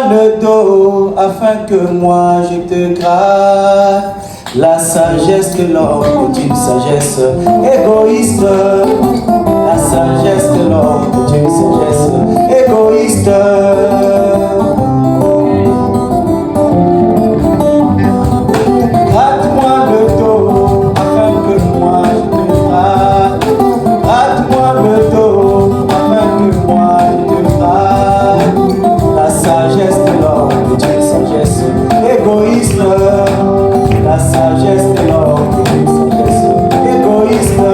le dos afin que moi je te gratte. La sagesse de l'homme est une sagesse égoïste. La sagesse de l'homme est une sagesse égoïste. Gratte-moi le dos afin que moi je te gratte. Gratte-moi le dos afin que moi je te gratte. La sagesse de l'homme est une sagesse égoïste. La sagesse de l'homme est une sagesse égoïste.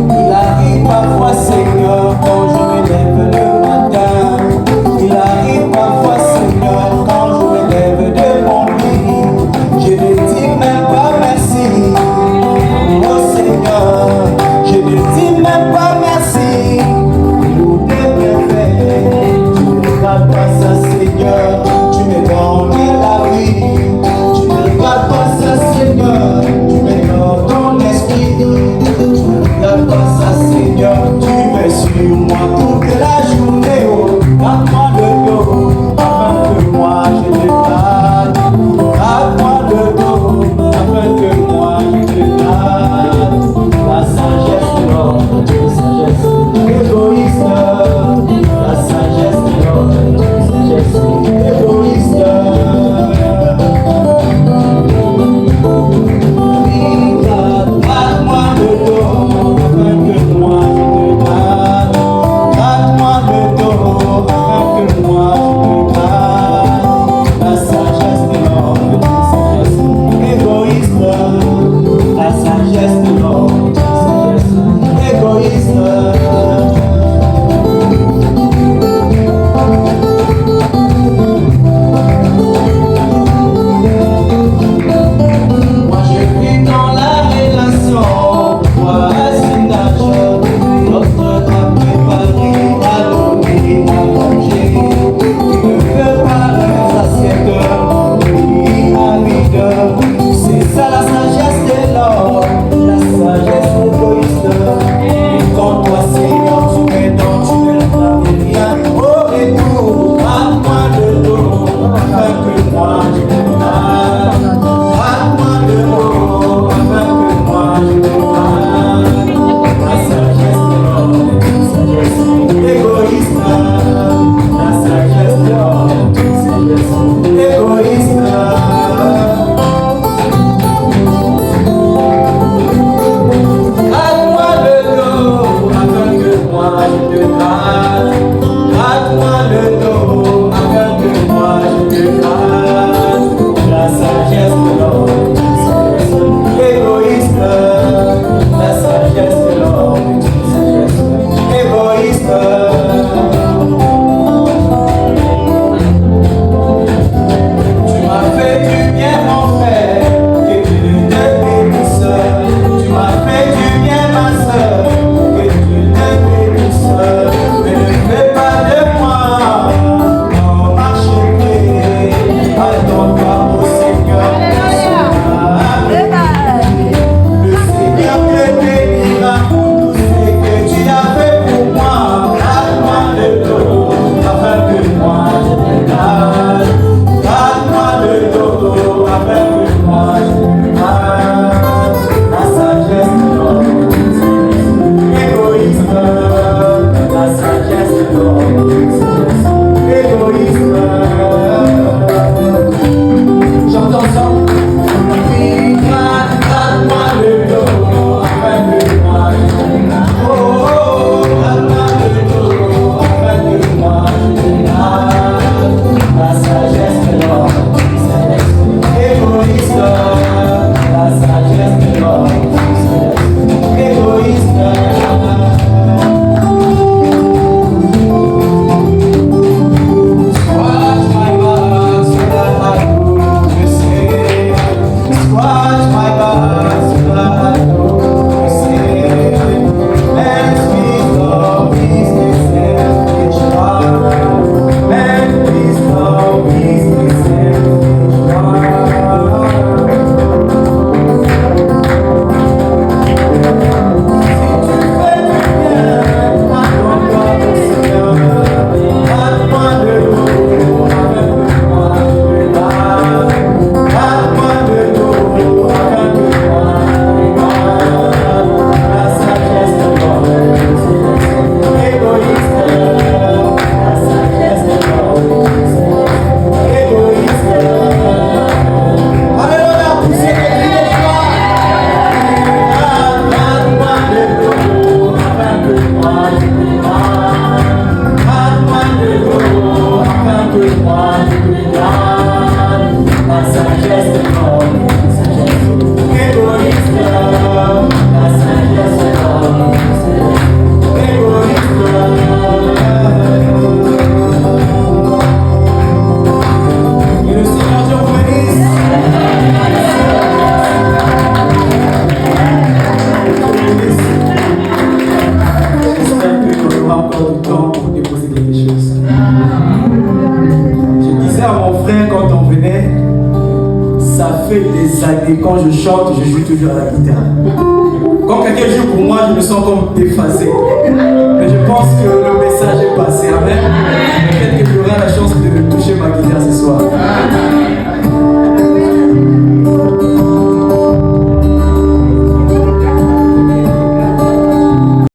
Il arrive parfois, Seigneur, quand je me lève le matin. Il arrive parfois, Seigneur, quand je me lève de mon lit. Je ne dis même pas merci. Oh Seigneur, je ne dis même pas merci. Pour tes bienfaits, tu ne regardes pas ça, Seigneur. Tu me donnes la vie. Tu ne regardes pas ça, Seigneur. Tu me donnes ton esprit. Tu ne regardes pas ça, Seigneur. Tu mets sur moi toute la journée. Oh, garde-moi le dos afin que moi je te garde. Garde-moi le dos afin que moi je te garde. La sagesse de l'homme est une sagesse égoïste. La sagesse de l'homme est une sagesse égoïste. Garde-moi le dos afin que moi je te garde. Garde-moi le dos afin que moi je te garde. La sagesse de l'homme est une sagesse égoïste. La sagesse de l'homme est une sagesse égoïste. Moi je vis dans la relation, voisinage. Notre t'a préparé à donner à manger. Tu ne veux pas les assiettes, oui, avide. C'est ça la sagesse de l'homme, la sagesse égoïste. Et quand toi Seigneur tu me donnes, tu ne réclames rien. Au retour, garde-moi le dos afin que moi je te garde. Garde-moi le dos afin que moi je te garde. La sagesse de l'homme est une sagesse égoïste. La sagesse de l'homme est une sagesse égoïste. Garde-moi le dos afin que moi je te garde. Garde-moi le dos afin que moi je te garde. La sagesse de l'homme est une sagesse égoïste. La sagesse de l'homme est une sagesse égoïste. Tu m'as fait du bien, mon frère, que Dieu te bénisse. Tu m'as fait du bien, ma soeur, que Dieu te bénisse. Mais ça fait des années, quand je chante, je joue toujours à la guitare. Quand quelqu'un joue pour moi, je me sens comme déphasé. Mais je pense que le message est passé. Amen. Peut-être que j'aurai la chance de toucher ma guitare ce soir.